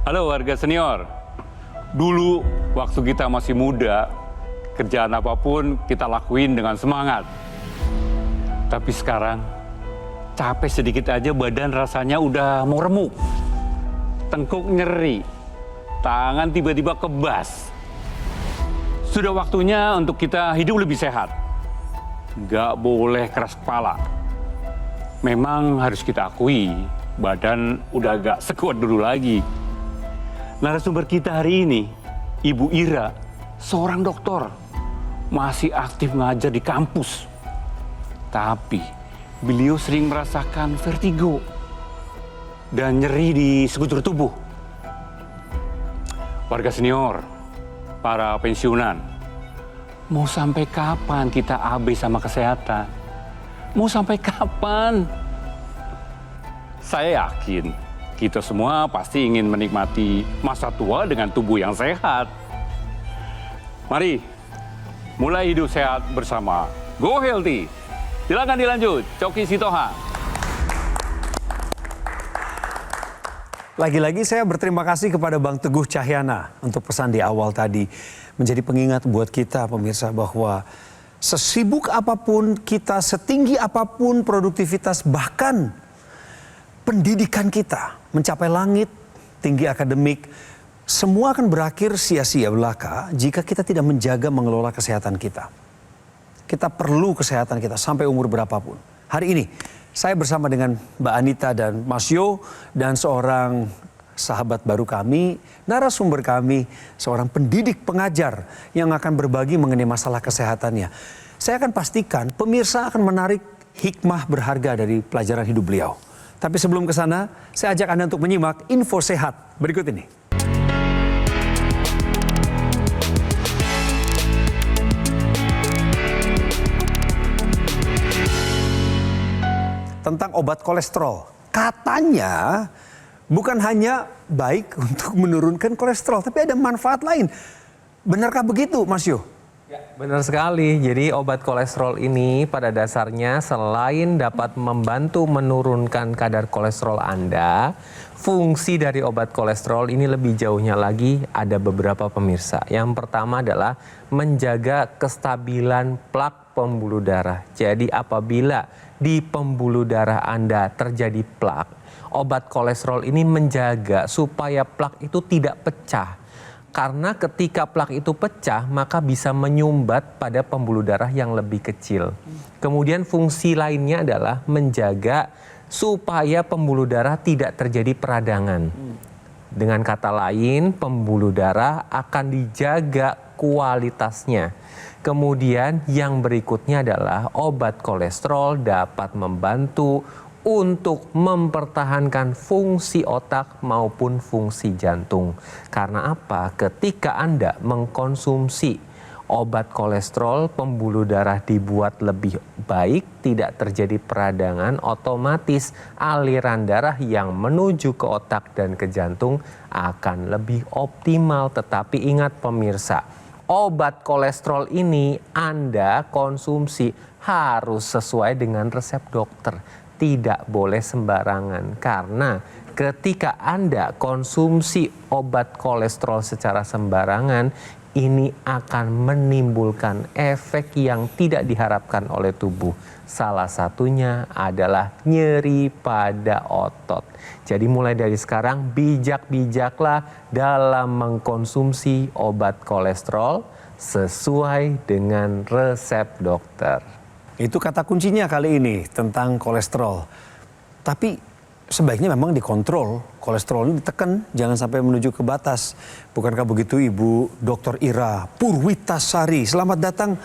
Halo warga senior. Dulu waktu kita masih muda, kerjaan apapun kita lakuin dengan semangat. Tapi sekarang capek sedikit aja badan rasanya udah mau remuk. Tengkuk nyeri, tangan tiba-tiba kebas. Sudah waktunya untuk kita hidup lebih sehat. Nggak boleh keras kepala. Memang harus kita akui, badan udah gak sekuat dulu lagi. Narasumber kita hari ini, Ibu Ira, seorang dokter, masih aktif ngajar di kampus. Tapi beliau sering merasakan vertigo dan nyeri di sekujur tubuh. Warga senior, para pensiunan, mau sampai kapan kita abai sama kesehatan? Mau sampai kapan? Saya yakin kita semua pasti ingin menikmati masa tua dengan tubuh yang sehat. Mari, mulai hidup sehat bersama Go Healthy. Silakan dilanjut, Coki Sitohang. Lagi-lagi saya berterima kasih kepada Bang Teguh Cahyana untuk pesan di awal tadi. Menjadi pengingat buat kita pemirsa bahwa sesibuk apapun kita, setinggi apapun produktivitas, bahkan pendidikan kita mencapai langit, tinggi akademik, semua akan berakhir sia-sia belaka jika kita tidak menjaga mengelola kesehatan kita. Kita perlu kesehatan kita sampai umur berapapun. Hari ini saya bersama dengan Mbak Anita dan Mas Yo dan seorang sahabat baru kami, narasumber kami, seorang pendidik pengajar yang akan berbagi mengenai masalah kesehatannya. Saya akan pastikan pemirsa akan menarik hikmah berharga dari pelajaran hidup beliau. Tapi sebelum ke sana, saya ajak Anda untuk menyimak info sehat berikut ini. Tentang obat kolesterol. Katanya bukan hanya baik untuk menurunkan kolesterol, tapi ada manfaat lain. Benarkah begitu, Mas Yo? Ya, benar sekali. Jadi obat kolesterol ini pada dasarnya selain dapat membantu menurunkan kadar kolesterol Anda, fungsi dari obat kolesterol ini lebih jauhnya lagi ada beberapa pemirsa. Yang pertama adalah menjaga kestabilan plak pembuluh darah. Jadi apabila di pembuluh darah Anda terjadi plak, obat kolesterol ini menjaga supaya plak itu tidak pecah. Karena ketika plak itu pecah, maka bisa menyumbat pada pembuluh darah yang lebih kecil. Kemudian fungsi lainnya adalah menjaga supaya pembuluh darah tidak terjadi peradangan. Dengan kata lain, pembuluh darah akan dijaga kualitasnya. Kemudian yang berikutnya adalah obat kolesterol dapat membantu untuk mempertahankan fungsi otak maupun fungsi jantung. Karena apa? Ketika Anda mengkonsumsi obat kolesterol, pembuluh darah dibuat lebih baik, tidak terjadi peradangan, otomatis aliran darah yang menuju ke otak dan ke jantung akan lebih optimal. Tetapi ingat pemirsa, obat kolesterol ini Anda konsumsi harus sesuai dengan resep dokter. Tidak boleh sembarangan, karena ketika Anda konsumsi obat kolesterol secara sembarangan, ini akan menimbulkan efek yang tidak diharapkan oleh tubuh. Salah satunya adalah nyeri pada otot. Jadi mulai dari sekarang bijak-bijaklah dalam mengkonsumsi obat kolesterol sesuai dengan resep dokter. Itu kata kuncinya kali ini tentang kolesterol. Tapi sebaiknya memang dikontrol, kolesterol ini ditekan, jangan sampai menuju ke batas. Bukankah begitu Ibu Dr. Ira Purwitasari? Selamat datang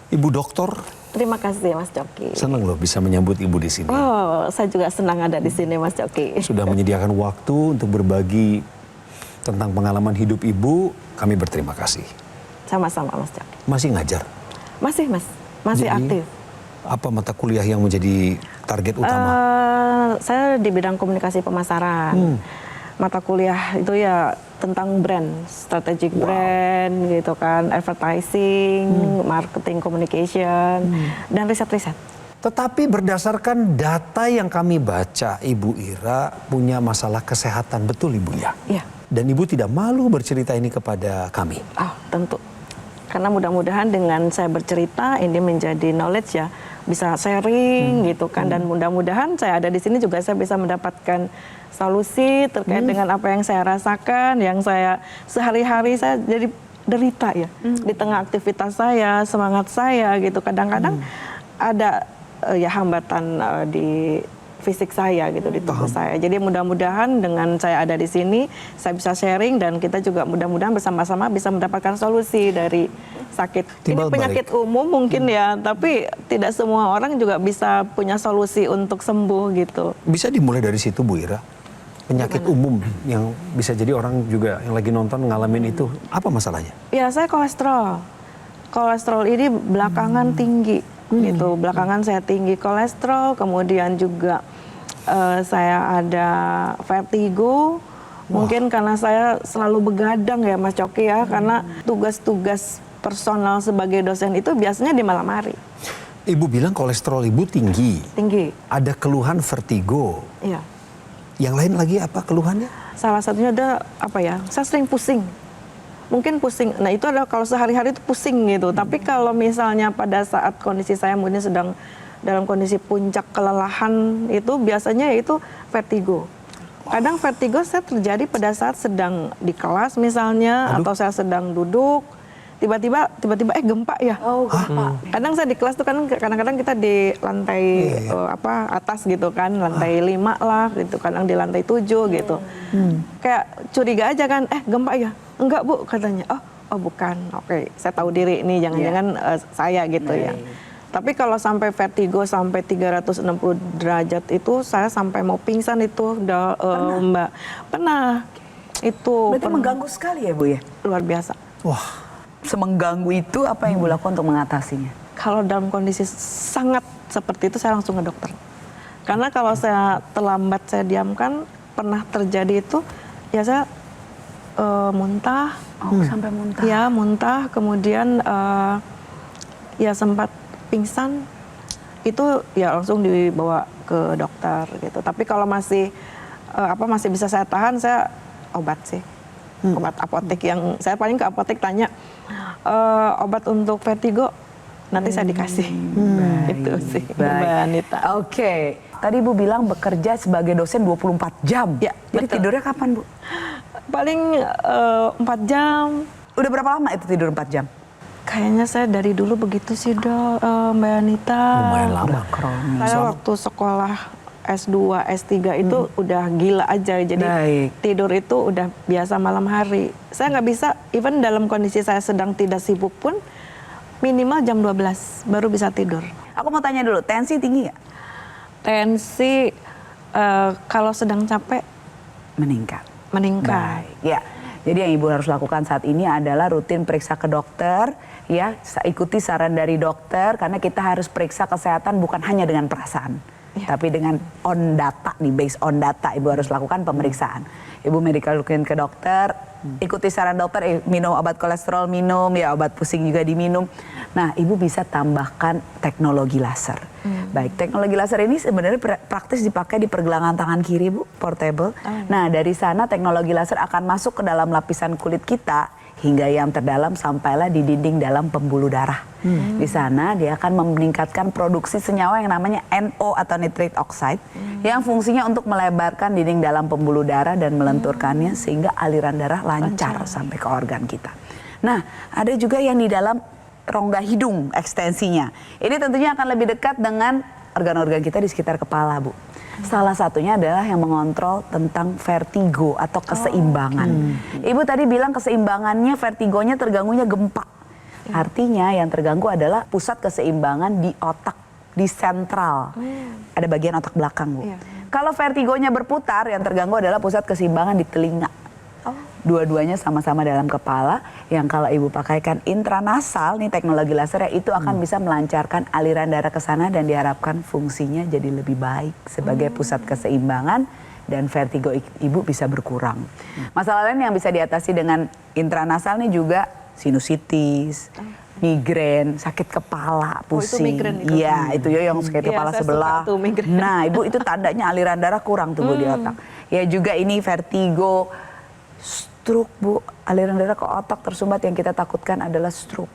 Ibu Dokter. Terima kasih Mas Coki. Senang loh bisa menyambut Ibu di sini. Oh, saya juga senang ada di sini Mas Coki. Sudah menyediakan waktu untuk berbagi tentang pengalaman hidup Ibu, kami berterima kasih. Sama-sama Mas Coki. Masih ngajar? Masih Mas, masih Jadi, aktif. apa mata kuliah yang menjadi target utama? Saya di bidang komunikasi pemasaran. Mata kuliah itu ya tentang brand, strategic brand gitu kan, advertising, marketing communication, dan riset-riset. Tetapi berdasarkan data yang kami baca, Ibu Ira punya masalah kesehatan, betul Ibu ya? Iya. Dan Ibu tidak malu bercerita ini kepada kami. Tentu. Karena mudah-mudahan dengan saya bercerita ini menjadi knowledge ya, bisa sharing gitu kan, dan mudah-mudahan saya ada di sini juga saya bisa mendapatkan solusi terkait dengan apa yang saya rasakan, yang saya sehari-hari saya jadi derita ya di tengah aktivitas saya, semangat saya gitu. Kadang-kadang ada ya hambatan di fisik saya gitu, di tubuh saya. Jadi mudah-mudahan dengan saya ada di sini, saya bisa sharing dan kita juga mudah-mudahan bersama-sama bisa mendapatkan solusi dari sakit. Timbal Ini penyakit umum mungkin ya, tapi tidak semua orang juga bisa punya solusi untuk sembuh gitu. Bisa dimulai dari situ Bu Ira? Penyakit umum yang bisa jadi orang juga yang lagi nonton ngalamin itu, apa masalahnya? Ya saya kolesterol. Kolesterol ini belakangan tinggi gitu. Belakangan saya tinggi kolesterol, kemudian juga saya ada vertigo. Mungkin karena saya selalu begadang ya Mas Coki ya, karena tugas-tugas personal sebagai dosen itu biasanya di malam hari. Ibu bilang kolesterol Ibu tinggi. Tinggi. Ada keluhan vertigo. Iya. Yang lain lagi apa keluhannya? Salah satunya ada apa ya? Saya sering pusing. Mungkin pusing. Nah itu adalah kalau sehari-hari itu pusing gitu. Tapi kalau misalnya pada saat kondisi saya mungkin sedang dalam kondisi puncak kelelahan itu biasanya itu vertigo. Kadang vertigo saya terjadi pada saat sedang di kelas misalnya, atau saya sedang duduk, tiba-tiba gempa ya. Gempa. Kadang saya di kelas tuh kan kadang-kadang kita di lantai atas gitu kan, lantai 5 lah gitu, kadang di lantai 7 gitu. Kayak curiga aja kan, gempa ya? Enggak Bu katanya. Oh bukan. Oke, saya tahu diri ini jangan-jangan saya gitu ya. Tapi kalau sampai vertigo sampai 360 derajat itu saya sampai mau pingsan itu Mbak. Pernah. Itu Berarti mengganggu sekali ya Bu ya? luar biasa. Wah, Semengganggu itu apa yang Ibu lakukan untuk mengatasinya? Kalau dalam kondisi sangat seperti itu saya langsung ke dokter. Karena kalau saya terlambat saya diamkan, pernah terjadi itu ya saya muntah. Sampai muntah. Ya muntah, kemudian ya sempat pingsan. Itu ya langsung dibawa ke dokter gitu. Tapi kalau masih masih bisa saya tahan, saya obat sih. Obat apotek yang saya paling ke apotek tanya obat untuk vertigo nanti saya dikasih. Itu sih Mbak Anita. Oke. Tadi Ibu bilang bekerja sebagai dosen 24 jam. Ya, Jadi betul. tidurnya kapan Bu? Paling 4 jam. Udah berapa lama itu tidur 4 jam? Kayaknya saya dari dulu begitu sih Mbak Anita. lumayan lama. Saya waktu sekolah S2, S3 itu udah gila aja. Jadi tidur itu udah biasa malam hari. Saya nggak bisa, even dalam kondisi saya sedang tidak sibuk pun, minimal jam 12 baru bisa tidur. Aku mau tanya dulu, tensi tinggi nggak? Tensi kalau sedang capek Meningkat. meningkat. Baik, ya. Jadi yang Ibu harus lakukan saat ini adalah rutin periksa ke dokter, ya, ikuti saran dari dokter karena kita harus periksa kesehatan bukan hanya dengan perasaan, tapi dengan on data nih, based on data Ibu harus lakukan pemeriksaan. Ibu medical ke dokter, ikuti saran dokter, minum obat kolesterol, minum ya obat pusing juga diminum. Nah, Ibu bisa tambahkan teknologi laser. Baik, teknologi laser ini sebenarnya praktis dipakai di pergelangan tangan kiri Bu, portable. Nah, dari sana teknologi laser akan masuk ke dalam lapisan kulit kita hingga yang terdalam sampailah di dinding dalam pembuluh darah. Di sana dia akan meningkatkan produksi senyawa yang namanya NO atau nitrate oxide yang fungsinya untuk melebarkan dinding dalam pembuluh darah dan melenturkannya sehingga aliran darah lancar sampai ke organ kita. Nah, ada juga yang di dalam rongga hidung ekstensinya. Ini tentunya akan lebih dekat dengan organ-organ kita di sekitar kepala, Bu. Salah satunya adalah yang mengontrol tentang vertigo atau keseimbangan. Ibu tadi bilang keseimbangannya, vertigonya terganggunya gempa. Artinya yang terganggu adalah pusat keseimbangan di otak, di sentral. Ada bagian otak belakang, Bu. Kalau vertigonya berputar, yang terganggu adalah pusat keseimbangan di telinga. Dua-duanya sama-sama dalam kepala, yang kalau Ibu pakaikan intranasal, nih teknologi laser itu akan bisa melancarkan aliran darah ke sana dan diharapkan fungsinya jadi lebih baik sebagai pusat keseimbangan dan vertigo Ibu bisa berkurang. Masalah lain yang bisa diatasi dengan intranasal nih juga sinusitis, migrain, sakit kepala, Oh, itu pusing. migrain itu. Iya, itu ya yang sakit Iya, kepala saya sebelah. suka tuh migrain. Nah, Ibu itu tandanya aliran darah kurang tuh Bu di otak. Ya juga ini vertigo, stroke Bu, aliran darah ke otak tersumbat yang kita takutkan adalah stroke.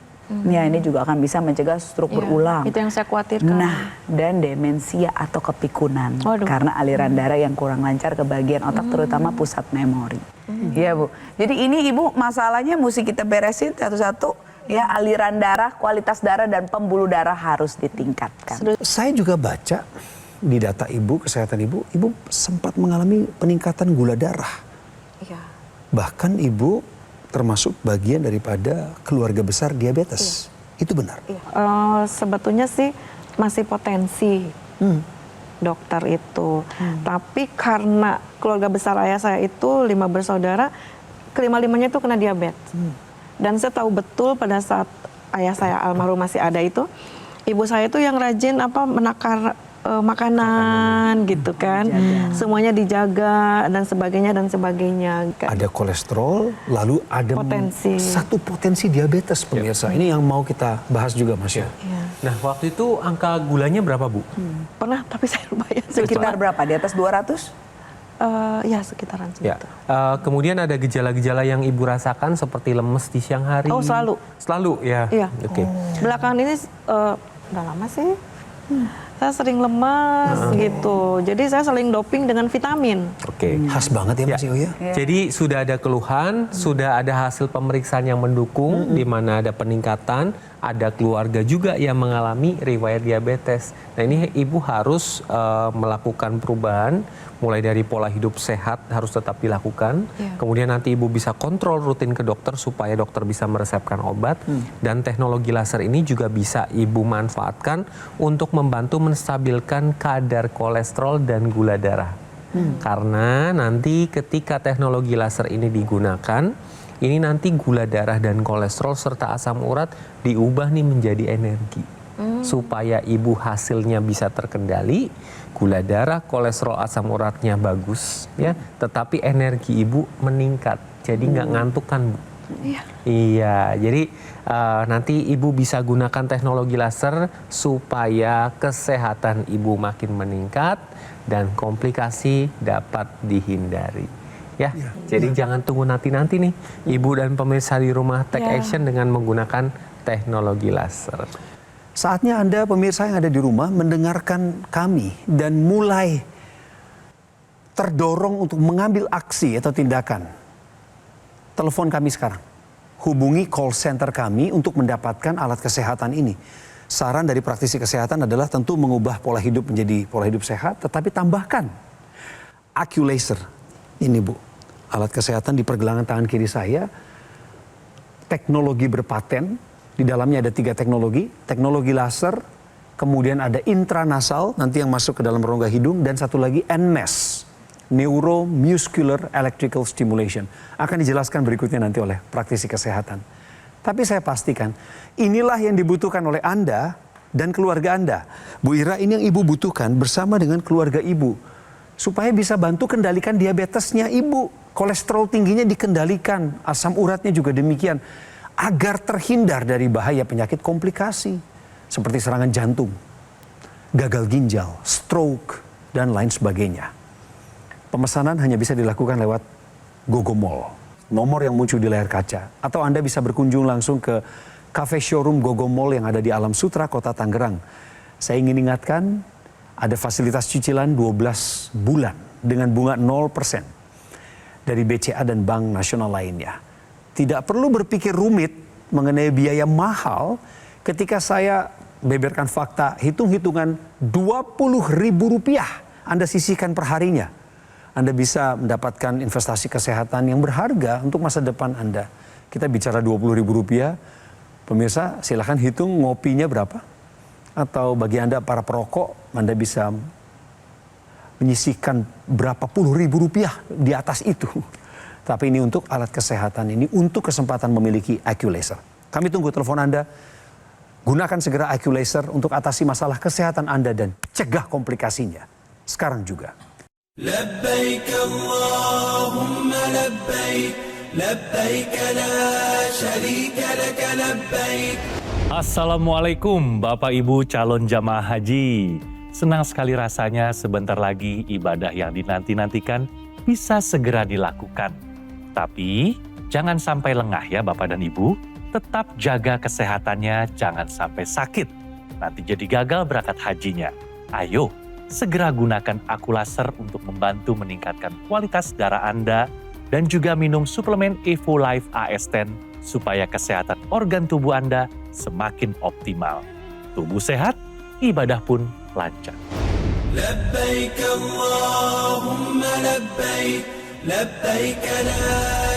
Ya ini juga akan bisa mencegah stroke Iya, berulang. itu yang saya khawatirkan. Nah, dan demensia atau kepikunan. Waduh. Karena aliran darah yang kurang lancar ke bagian otak terutama pusat memori. Iya Bu. Jadi ini Ibu masalahnya mesti kita beresin satu-satu. Ya aliran darah, kualitas darah dan pembuluh darah harus ditingkatkan. Saya juga baca di data Ibu, kesehatan Ibu, Ibu sempat mengalami peningkatan gula darah. Iya. Bahkan Ibu termasuk bagian daripada keluarga besar diabetes. Itu benar? Sebetulnya sih masih potensi dokter itu. Tapi karena keluarga besar ayah saya itu 5 bersaudara, kelima-limanya itu kena diabetes. Dan saya tahu betul pada saat ayah saya almarhum masih ada itu, ibu saya itu yang rajin menakar makanan gitu kan. Semuanya dijaga dan sebagainya. Ada kolesterol, lalu ada satu potensi diabetes pemirsa. Ini yang mau kita bahas juga Mas ya. Nah, waktu itu angka gulanya berapa, Bu? Pernah, tapi saya lupa ya. Sekitar berapa? Di atas 200? Ya sekitaran Ya. segitu. Kemudian ada gejala-gejala yang Ibu rasakan seperti lemes di siang hari? Oh, selalu. Selalu, ya? Iya. Oke. Belakangan ini udah lama sih. Saya sering lemas gitu. Jadi saya sering doping dengan vitamin. Oke. Khas banget ya Mas Yoyo. Jadi sudah ada keluhan, sudah ada hasil pemeriksaan yang mendukung, di mana ada peningkatan, ada keluarga juga yang mengalami riwayat diabetes. Nah ini Ibu harus melakukan perubahan, mulai dari pola hidup sehat harus tetap dilakukan. Kemudian nanti Ibu bisa kontrol rutin ke dokter supaya dokter bisa meresepkan obat. Dan teknologi laser ini juga bisa Ibu manfaatkan untuk membantu menstabilkan kadar kolesterol dan gula darah. Karena nanti ketika teknologi laser ini digunakan, ini nanti gula darah dan kolesterol serta asam urat diubah nih menjadi energi. Supaya Ibu hasilnya bisa terkendali, gula darah, kolesterol, asam uratnya bagus, ya, tetapi energi Ibu meningkat, jadi nggak ngantuk kan, Bu? Iya, jadi nanti Ibu bisa gunakan teknologi laser supaya kesehatan Ibu makin meningkat dan komplikasi dapat dihindari. Ya, jadi jangan tunggu nanti-nanti nih, Ibu dan pemirsa di rumah take action dengan menggunakan teknologi laser. Saatnya Anda pemirsa yang ada di rumah mendengarkan kami dan mulai terdorong untuk mengambil aksi atau tindakan. Telepon kami sekarang. Hubungi call center kami untuk mendapatkan alat kesehatan ini. Saran dari praktisi kesehatan adalah tentu mengubah pola hidup menjadi pola hidup sehat, tetapi tambahkan AccuLaser. Ini Bu, alat kesehatan di pergelangan tangan kiri saya, teknologi berpaten. Di dalamnya ada 3 teknologi laser, kemudian ada intranasal, nanti yang masuk ke dalam rongga hidung, dan satu lagi NMES, Neuromuscular Electrical Stimulation. Akan dijelaskan berikutnya nanti oleh praktisi kesehatan. Tapi saya pastikan, inilah yang dibutuhkan oleh Anda dan keluarga Anda. Bu Ira, ini yang Ibu butuhkan bersama dengan keluarga Ibu, supaya bisa bantu kendalikan diabetesnya Ibu. Kolesterol tingginya dikendalikan, asam uratnya juga demikian. Agar terhindar dari bahaya penyakit komplikasi seperti serangan jantung, gagal ginjal, stroke, dan lain sebagainya. Pemesanan hanya bisa dilakukan lewat Gogomall, nomor yang muncul di layar kaca. Atau Anda bisa berkunjung langsung ke cafe showroom Gogomall yang ada di Alam Sutra, Kota Tangerang. Saya ingin ingatkan, ada fasilitas cicilan 12 bulan dengan bunga 0% dari BCA dan Bank Nasional lainnya. Tidak perlu berpikir rumit mengenai biaya mahal ketika saya beberkan fakta, hitung-hitungan Rp20.000 Anda sisihkan per harinya. Anda bisa mendapatkan investasi kesehatan yang berharga untuk masa depan Anda. Kita bicara Rp20.000, pemirsa silahkan hitung ngopinya berapa. Atau bagi Anda para perokok, Anda bisa menyisihkan berapa puluh ribu rupiah di atas itu. Tapi ini untuk alat kesehatan ini, untuk kesempatan memiliki AccuLaser. Kami tunggu telepon Anda. Gunakan segera AccuLaser untuk atasi masalah kesehatan Anda dan cegah komplikasinya. Sekarang juga. لبيك اللهم لبيك لبيك لا شريك لك لبيك Assalamualaikum Bapak Ibu calon jamaah haji. Senang sekali rasanya sebentar lagi ibadah yang dinanti-nantikan bisa segera dilakukan. Tapi jangan sampai lengah ya Bapak dan Ibu. Tetap jaga kesehatannya, jangan sampai sakit. Nanti jadi gagal berangkat hajinya. Ayo, segera gunakan Aqualaser untuk membantu meningkatkan kualitas darah Anda dan juga minum suplemen Evo Life AS10 supaya kesehatan organ tubuh Anda semakin optimal. Tubuh sehat, ibadah pun lancar. لبيك اللهم لبيك لبيك لا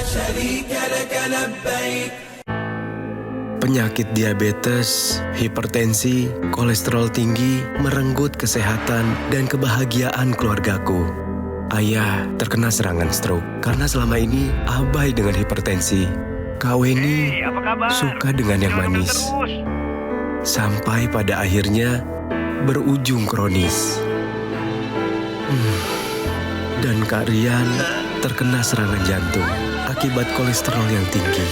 شريك لك لبيك. Penyakit diabetes, hipertensi, kolesterol tinggi merenggut kesehatan dan kebahagiaan keluargaku. Ayah terkena serangan stroke karena selama ini abai dengan hipertensi. Kak Weni suka dengan yang manis. Sampai pada akhirnya berujung kronis. Dan Kak Rian terkena serangan jantung akibat kolesterol yang tinggi.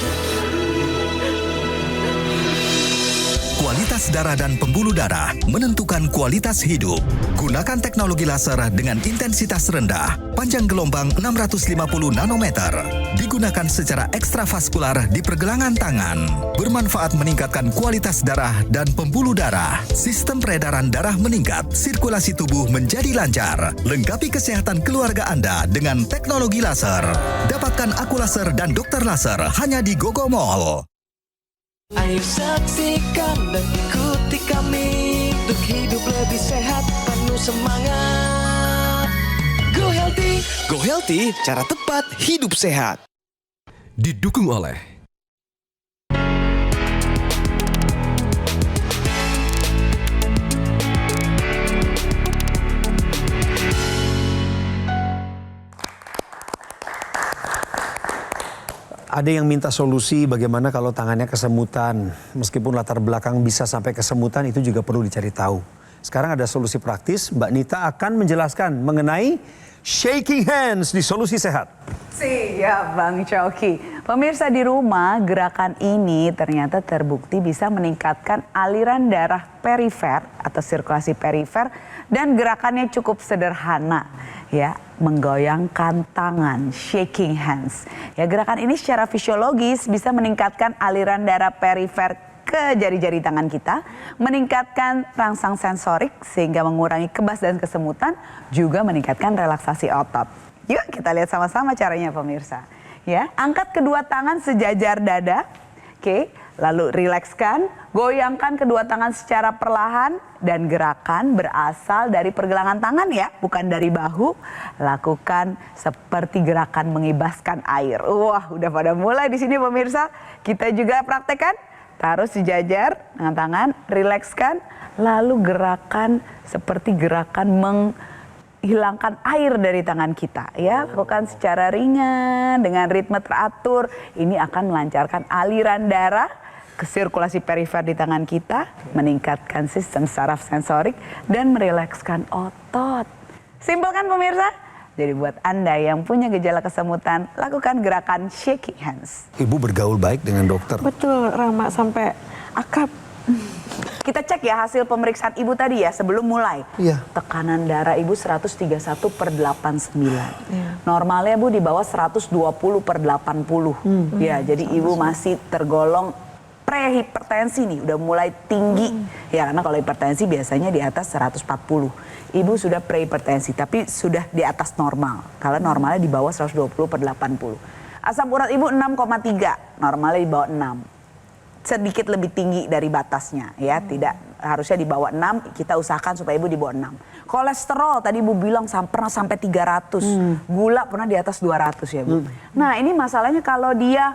Kualitas darah dan pembuluh darah menentukan kualitas hidup. Gunakan teknologi laser dengan intensitas rendah, panjang gelombang 650 nanometer. Digunakan secara ekstravaskular di pergelangan tangan. Bermanfaat meningkatkan kualitas darah dan pembuluh darah. Sistem peredaran darah meningkat, sirkulasi tubuh menjadi lancar. Lengkapi kesehatan keluarga Anda dengan teknologi laser. Dapatkan Aqualaser dan Dokter Laser hanya di Gogo Mall. Ayo saksikan dan ikuti kami untuk hidup lebih sehat, penuh semangat. Go Healthy. Go Healthy, cara tepat hidup sehat. Didukung oleh Ada yang minta solusi bagaimana kalau tangannya kesemutan. Meskipun latar belakang bisa sampai kesemutan, itu juga perlu dicari tahu. Sekarang ada solusi praktis, Mbak Nita akan menjelaskan mengenai shaking hands di Solusi Sehat. Siap Bang Coki. Pemirsa di rumah, gerakan ini ternyata terbukti bisa meningkatkan aliran darah perifer atau sirkulasi perifer, dan gerakannya cukup sederhana, ya, menggoyangkan tangan, shaking hands. Ya, gerakan ini secara fisiologis bisa meningkatkan aliran darah perifer ke jari-jari tangan kita, meningkatkan rangsang sensorik sehingga mengurangi kebas dan kesemutan, juga meningkatkan relaksasi otot. Yuk kita lihat sama-sama caranya pemirsa. Ya, angkat kedua tangan sejajar dada. Oke, lalu rilekskan, goyangkan kedua tangan secara perlahan dan gerakan berasal dari pergelangan tangan ya, bukan dari bahu. Lakukan seperti gerakan mengibaskan air. Wah, udah pada mulai di sini pemirsa. Kita juga praktekkan. Taruh sejajar dengan tangan, rilekskan, lalu gerakan seperti gerakan menghilangkan air dari tangan kita ya. Lakukan secara ringan dengan ritme teratur. Ini akan melancarkan aliran darah ke sirkulasi perifer di tangan kita, meningkatkan sistem saraf sensorik dan merilekskan otot. Simpel kan pemirsa? Jadi buat Anda yang punya gejala kesemutan, lakukan gerakan shaking hands. Ibu bergaul baik dengan dokter. Betul, Rama, sampai akrab. Kita cek ya hasil pemeriksaan ibu tadi ya sebelum mulai. Iya. Tekanan darah ibu 131/89. Normalnya bu di bawah 120/80. Ya, jadi ibu masih tergolong prehipertensi nih, udah mulai tinggi. Ya, karena kalau hipertensi biasanya di atas 140. Ibu sudah prehipertensi, tapi sudah di atas normal. Kalau normalnya di bawah 120/80. Asam urat ibu 6,3, normalnya di bawah 6. Sedikit lebih tinggi dari batasnya ya, tidak harusnya di bawah 6, kita usahakan supaya ibu di bawah 6. Kolesterol tadi ibu bilang pernah sampai 300. Gula pernah di atas 200 ya bu. Nah, ini masalahnya kalau dia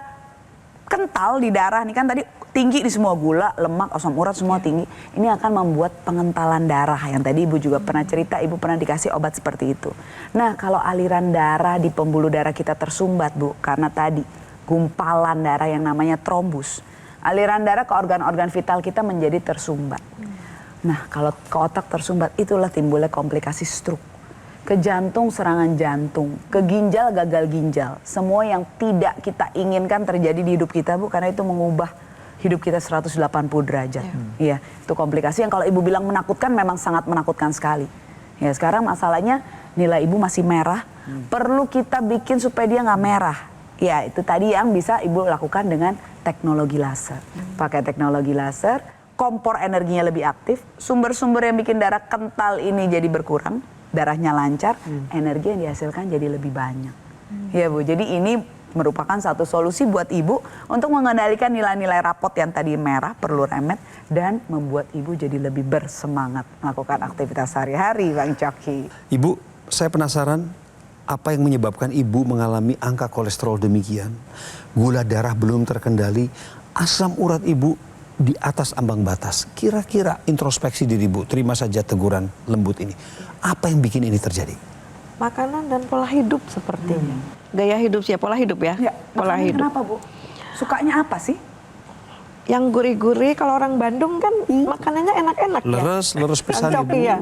kental di darah nih, kan tadi tinggi di semua, gula, lemak, asam urat semua tinggi. Ini akan membuat pengentalan darah yang tadi ibu juga pernah cerita, ibu pernah dikasih obat seperti itu. Nah, kalau aliran darah di pembuluh darah kita tersumbat bu, karena tadi gumpalan darah yang namanya trombus. Aliran darah ke organ-organ vital kita menjadi tersumbat. Nah, kalau ke otak tersumbat, itulah timbulnya komplikasi stroke. Ke jantung serangan jantung, ke ginjal gagal ginjal. Semua yang tidak kita inginkan terjadi di hidup kita bu, karena itu mengubah hidup kita 180 derajat. Iya, itu komplikasi yang kalau ibu bilang menakutkan memang sangat menakutkan sekali. Ya sekarang masalahnya nilai ibu masih merah, perlu kita bikin supaya dia nggak merah. Ya itu tadi yang bisa ibu lakukan dengan teknologi laser. Pakai teknologi laser, kompor energinya lebih aktif, sumber-sumber yang bikin darah kental ini jadi berkurang, darahnya lancar, energi yang dihasilkan jadi lebih banyak. Ya Bu, jadi ini merupakan satu solusi buat ibu untuk mengendalikan nilai-nilai rapot yang tadi merah, perlu remet, dan membuat ibu jadi lebih bersemangat melakukan aktivitas sehari-hari, Bang Coki. Ibu, saya penasaran apa yang menyebabkan ibu mengalami angka kolesterol demikian, gula darah belum terkendali, asam urat ibu di atas ambang batas. Kira-kira introspeksi diri ibu, terima saja teguran lembut ini. Apa yang bikin ini terjadi? Makanan dan pola hidup sepertinya. Gaya hidup sih, pola hidup ya. Pola hidup. Kenapa Bu? Sukanya apa sih? Yang gurih-gurih, kalau orang Bandung kan makanannya enak-enak ya. Leres pisan Coki ibu. ya.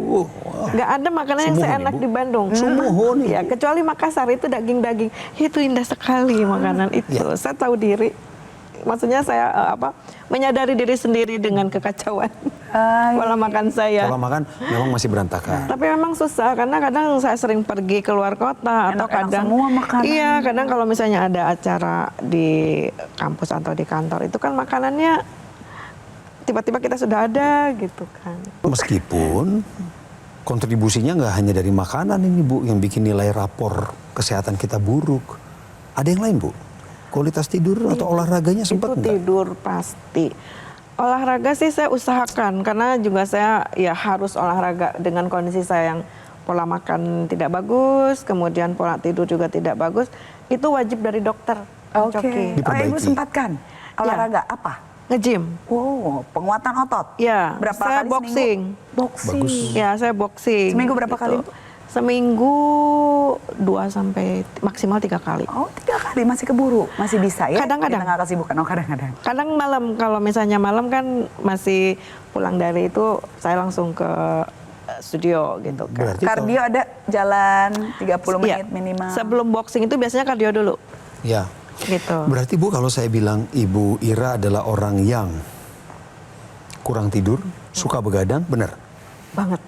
Nggak ada makanan yang Sumuhun, seenak Ibu. di Bandung. Sumuhun, Ibu. Ya, kecuali Makassar itu daging-daging. Itu indah sekali makanan itu. Ya. Saya tahu diri. Maksudnya saya menyadari diri sendiri dengan kekacauan pola makan saya. Pola makan memang masih berantakan. Tapi memang susah karena kadang saya sering pergi keluar kota atau Enak-enak kadang semua makanan. Iya, kadang kalau misalnya ada acara di kampus atau di kantor itu kan makanannya tiba-tiba kita sudah ada gitu kan. Meskipun kontribusinya nggak hanya dari makanan ini Bu yang bikin nilai rapor kesehatan kita buruk. Ada yang lain Bu? Kualitas tidur atau olahraganya sempat Itu nggak? tidur pasti. Olahraga sih saya usahakan karena juga saya ya harus olahraga dengan kondisi saya yang pola makan tidak bagus, kemudian pola tidur juga tidak bagus. Itu wajib dari dokter. Oke. Oh, ibu sempatkan olahraga apa? Nge-gym. Oh, penguatan otot. Ya, Berapa saya kali boxing. seminggu? Boxing. Ya, saya boxing. Seminggu berapa kali? Seminggu 2 sampai maksimal 3 kali. Oh, 3 kali masih keburu, masih bisa ya? Kadang-kadang. Di tengah kesibukan, kadang-kadang. Kadang malam, kalau misalnya malam kan masih pulang dari itu saya langsung ke studio gitu kan. Berarti Kardio ada jalan 30 menit Iya. minimal. Sebelum boxing itu biasanya kardio dulu. Ya. Gitu. Berarti Bu kalau saya bilang Ibu Ira adalah orang yang kurang tidur, suka begadang, benar? Banget.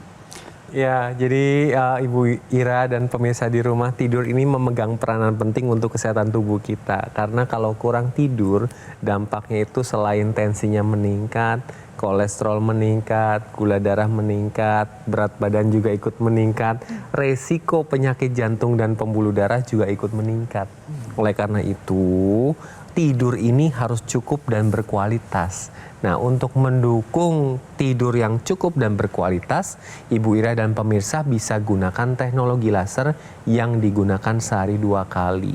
Ya, jadi Ibu Ira dan pemirsa di rumah, tidur ini memegang peranan penting untuk kesehatan tubuh kita. Karena kalau kurang tidur, dampaknya itu selain tensinya meningkat, kolesterol meningkat, gula darah meningkat, berat badan juga ikut meningkat, resiko penyakit jantung dan pembuluh darah juga ikut meningkat. Oleh karena itu, tidur ini harus cukup dan berkualitas. Nah, untuk mendukung tidur yang cukup dan berkualitas, Ibu Ira dan pemirsa bisa gunakan teknologi laser yang digunakan sehari 2 kali.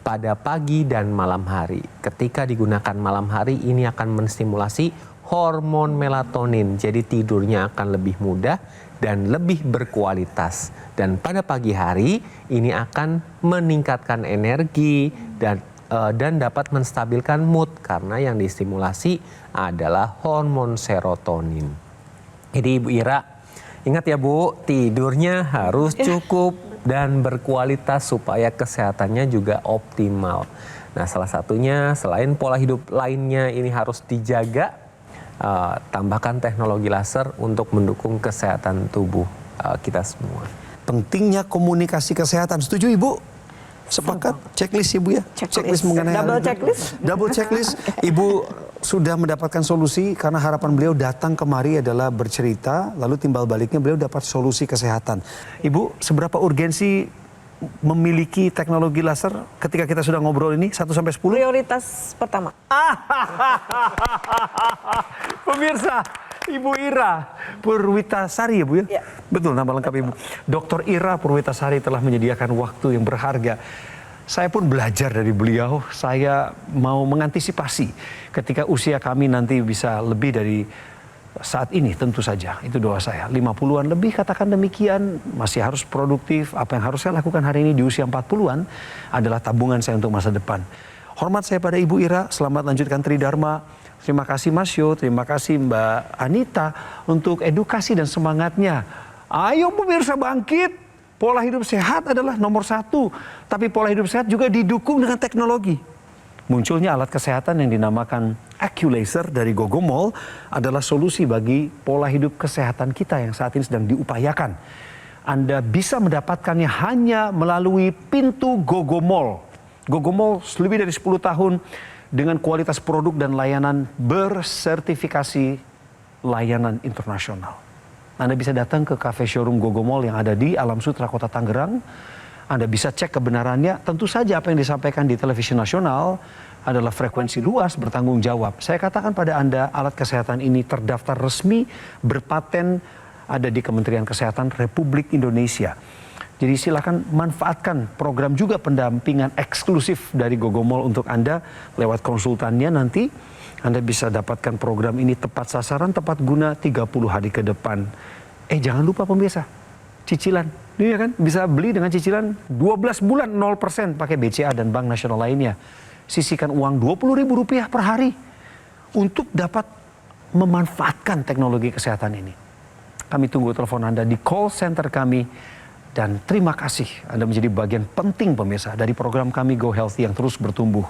Pada pagi dan malam hari. Ketika digunakan malam hari, ini akan menstimulasi hormon melatonin. Jadi tidurnya akan lebih mudah dan lebih berkualitas. Dan pada pagi hari, ini akan meningkatkan energi dan dapat menstabilkan mood karena yang distimulasi adalah hormon serotonin. Jadi Ibu Ira, ingat ya Bu, tidurnya harus cukup dan berkualitas supaya kesehatannya juga optimal. Nah, salah satunya selain pola hidup lainnya ini harus dijaga, tambahkan teknologi laser untuk mendukung kesehatan tubuh kita semua. Pentingnya komunikasi kesehatan, setuju Ibu? Sepakat? Checklist Ibu ya? Checklist. mengenai hal Double itu. checklist? Double checklist. Ibu sudah mendapatkan solusi karena harapan beliau datang kemari adalah bercerita, lalu timbal baliknya beliau dapat solusi kesehatan. Ibu, seberapa urgensi memiliki teknologi laser ketika kita sudah ngobrol ini 1 sampai 10? Prioritas pertama. Pemirsa, Ibu Ira Purwitasari ya Bu ya? Ya. Betul nama lengkap Ibu. Dr. Ira Purwitasari telah menyediakan waktu yang berharga. Saya pun belajar dari beliau, saya mau mengantisipasi ketika usia kami nanti bisa lebih dari saat ini tentu saja. Itu doa saya. 50-an lebih katakan demikian, masih harus produktif. Apa yang harus saya lakukan hari ini di usia 40-an adalah tabungan saya untuk masa depan. Hormat saya pada Ibu Ira, selamat lanjutkan Tridharma. Terima kasih Mas Yo, terima kasih Mbak Anita untuk edukasi dan semangatnya. Ayo pemirsa bangkit. Pola hidup sehat adalah nomor 1. Tapi pola hidup sehat juga didukung dengan teknologi. Munculnya alat kesehatan yang dinamakan Accu-Laser dari Gogomall adalah solusi bagi pola hidup kesehatan kita yang saat ini sedang diupayakan. Anda bisa mendapatkannya hanya melalui pintu Gogomall. Gogomall lebih dari 10 tahun dengan kualitas produk dan layanan bersertifikasi layanan internasional. Anda bisa datang ke cafe showroom Gogomall yang ada di Alam Sutera Kota Tangerang. Anda bisa cek kebenarannya. Tentu saja apa yang disampaikan di televisi nasional adalah frekuensi luas, bertanggung jawab. Saya katakan pada Anda, alat kesehatan ini terdaftar resmi, berpaten, ada di Kementerian Kesehatan Republik Indonesia. Jadi silakan manfaatkan program juga pendampingan eksklusif dari Gogomall untuk Anda lewat konsultannya nanti. Anda bisa dapatkan program ini tepat sasaran, tepat guna 30 hari ke depan. Jangan lupa pemirsa, cicilan. Ini kan bisa beli dengan cicilan 12 bulan 0% pakai BCA dan Bank Nasional lainnya. Sisihkan uang Rp20.000 per hari untuk dapat memanfaatkan teknologi kesehatan ini. Kami tunggu telepon Anda di call center kami. Dan terima kasih Anda menjadi bagian penting pemirsa dari program kami Go Healthy yang terus bertumbuh.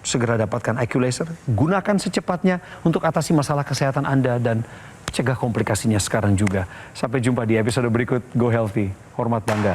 Segera dapatkan Accu-Laser, gunakan secepatnya untuk atasi masalah kesehatan Anda dan cegah komplikasinya sekarang juga. Sampai jumpa di episode berikut Go Healthy. Hormat bangga.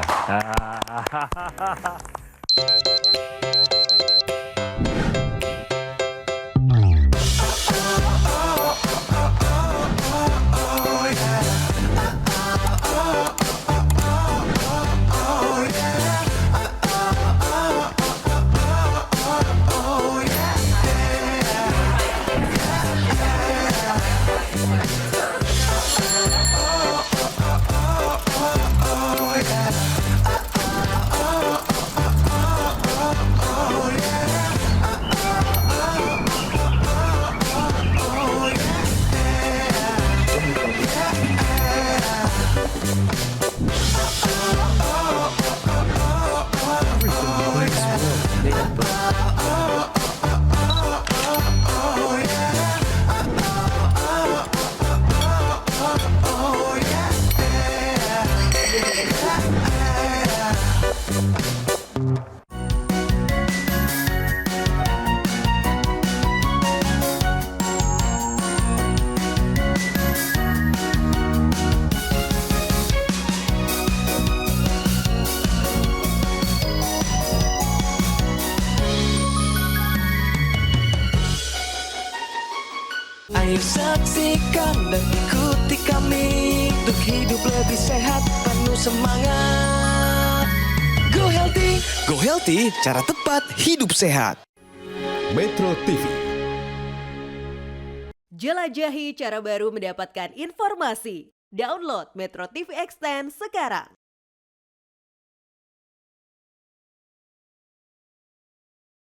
Ayo saksikan dan ikuti kami untuk hidup lebih sehat, penuh semangat. Go Healthy. Go Healthy, cara tepat hidup sehat. Metro TV. Jelajahi cara baru mendapatkan informasi. Download Metro TV Extend sekarang.